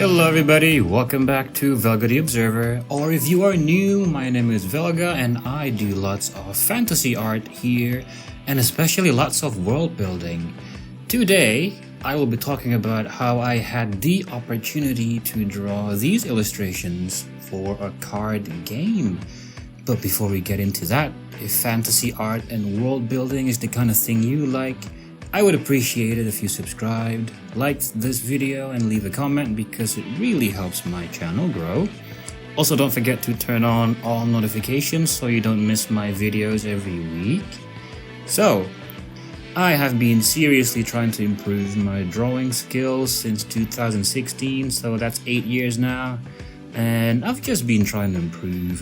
Hello everybody, welcome back to Velga the Observer, or if you are new, my name is Velga and I do lots of fantasy art here, and especially lots of world building. Today, I will be talking about how I had the opportunity to draw these illustrations for a card game. But before we get into that, if fantasy art and world building is the kind of thing you like, I would appreciate it if you subscribed, liked this video, and leave a comment because it really helps my channel grow. Also, don't forget to turn on all notifications so you don't miss my videos every week. So, I have been seriously trying to improve my drawing skills since 2016, so that's 8 years now. And I've just been trying to improve.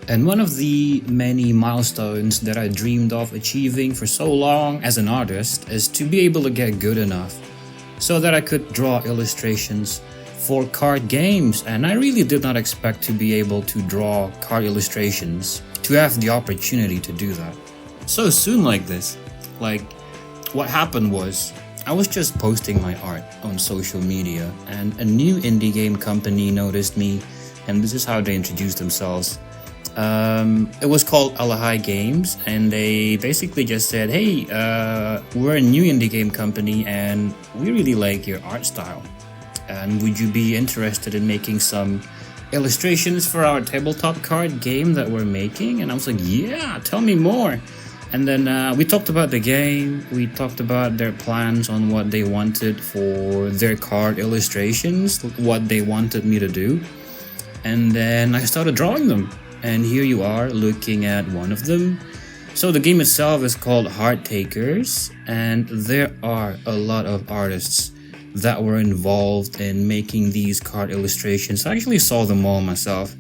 And one of the many milestones that I dreamed of achieving for so long as an artist is to be able to get good enough so that I could draw illustrations for card games. And I really did not expect to be able to draw card illustrations, to have the opportunity to do that so soon like this. Like, what happened was, I was just posting my art on social media and a new indie game company noticed me, and this is how they introduced themselves. It was called Alahai Games, and they basically just said, hey, we're a new indie game company and we really like your art style, and would you be interested in making some illustrations for our tabletop card game that we're making? And I was like, yeah, tell me more. And then we talked about the game, we talked about their plans on what they wanted for their card illustrations, what they wanted me to do, and then I started drawing them. And here you are looking at one of them. So the game itself is called Heart Takers, and there are a lot of artists that were involved in making these card illustrations. I actually saw them all myself,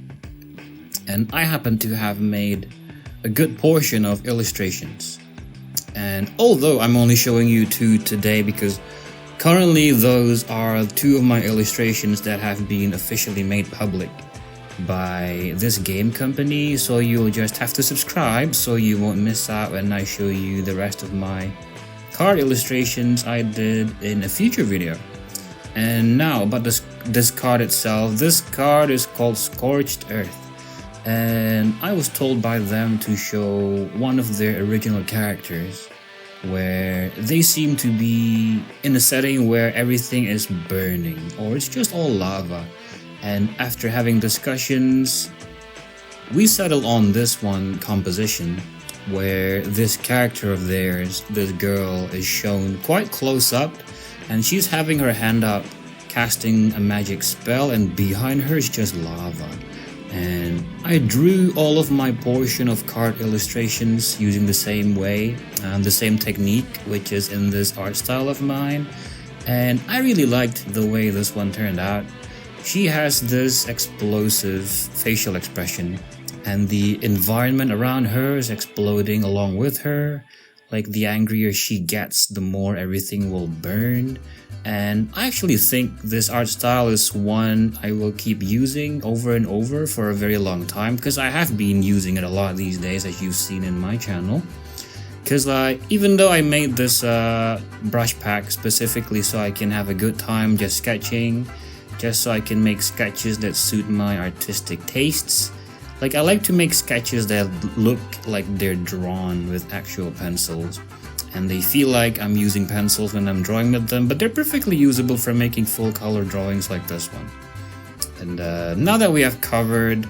and I happen to have made a good portion of illustrations. And although I'm only showing you two today because currently those are two of my illustrations that have been officially made public by this game company, so you'll just have to subscribe so you won't miss out when I show you the rest of my card illustrations I did in a future video. And now about this card itself. This card is called Scorched Earth, and I was told by them to show one of their original characters where they seem to be in a setting where everything is burning or it's just all lava. And after having discussions, we settled on this one composition where this character of theirs, this girl, is shown quite close up, and she's having her hand up casting a magic spell, and behind her is just lava. And I drew all of my portion of card illustrations using the same way, the same technique, which is in this art style of mine, and I really liked the way this one turned out. She has this explosive facial expression, and the environment around her is exploding along with her. Like, the angrier she gets, the more everything will burn. And I actually think this art style is one I will keep using over and over for a very long time, because I have been using it a lot these days, as you've seen in my channel. Because even though I made this brush pack specifically so I can have a good time just sketching, just so I can make sketches that suit my artistic tastes. Like, I like to make sketches that look like they're drawn with actual pencils, and they feel like I'm using pencils when I'm drawing with them, but they're perfectly usable for making full color drawings like this one. And now that we have covered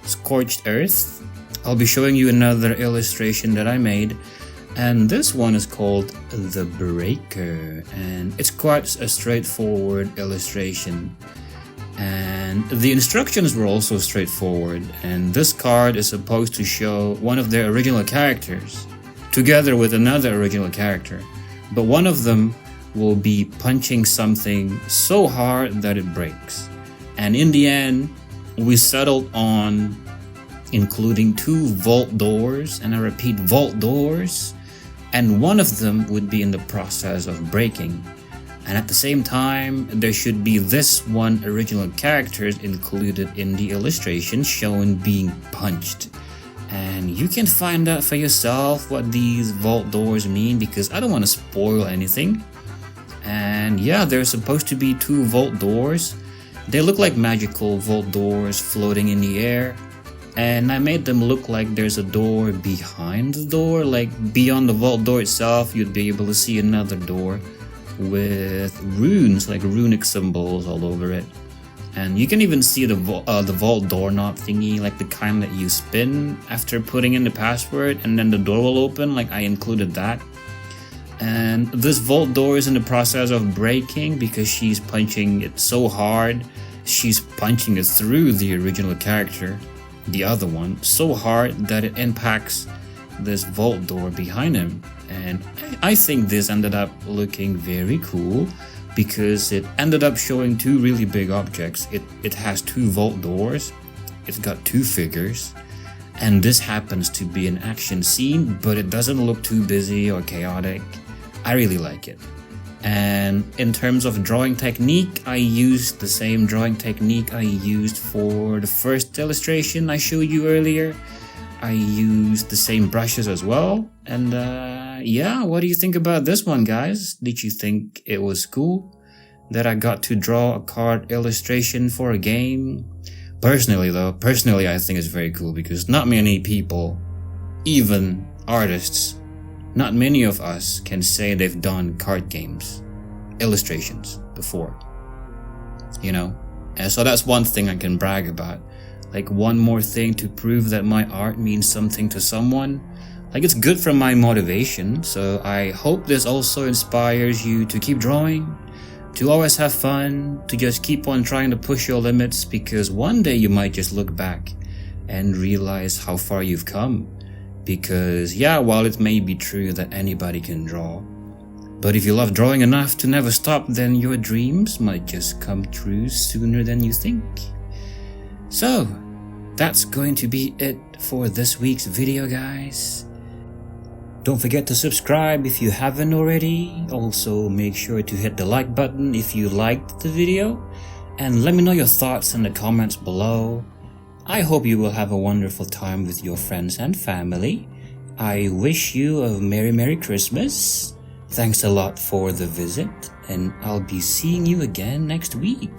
Scorched Earth, I'll be showing you another illustration that I made. And this one is called The Breaker, and it's quite a straightforward illustration. And the instructions were also straightforward, and this card is supposed to show one of their original characters together with another original character, but one of them will be punching something so hard that it breaks. And in the end, we settled on including 2 vault doors, and I repeat, vault doors, and one of them would be in the process of breaking. And at the same time, there should be this one original character included in the illustration shown being punched. And you can find out for yourself what these vault doors mean, because I don't want to spoil anything. And yeah, there's supposed to be 2 vault doors. They look like magical vault doors floating in the air. And I made them look like there's a door behind the door, like beyond the vault door itself you'd be able to see another door with runes, like runic symbols all over it. And you can even see the vault doorknob thingy, like the kind that you spin after putting in the password and then the door will open, like I included that. And this vault door is in the process of breaking because she's punching it so hard. She's punching it through the original character, the other one, so hard that it impacts this vault door behind him. And I think this ended up looking very cool because it ended up showing 2 really big objects. It has 2 vault doors, it's got 2 figures, and this happens to be an action scene, but it doesn't look too busy or chaotic. I really like it. And in terms of drawing technique, I used the same drawing technique I used for the first illustration I showed you earlier. I used the same brushes as well. And yeah, what do you think about this one, guys? Did you think it was cool that I got to draw a card illustration for a game? Personally I think it's very cool because not many people, even artists, not many of us can say they've done card games, illustrations before, you know? And so that's one thing I can brag about. Like one more thing to prove that my art means something to someone. Like it's good for my motivation, so I hope this also inspires you to keep drawing, to always have fun, to just keep on trying to push your limits, because one day you might just look back and realize how far you've come. Because yeah, while it may be true that anybody can draw, but if you love drawing enough to never stop, then your dreams might just come true sooner than you think. So, that's going to be it for this week's video, guys. Don't forget to subscribe if you haven't already. Also, make sure to hit the like button if you liked the video. And let me know your thoughts in the comments below. I hope you will have a wonderful time with your friends and family. I wish you a Merry Christmas. Thanks a lot for the visit, and I'll be seeing you again next week.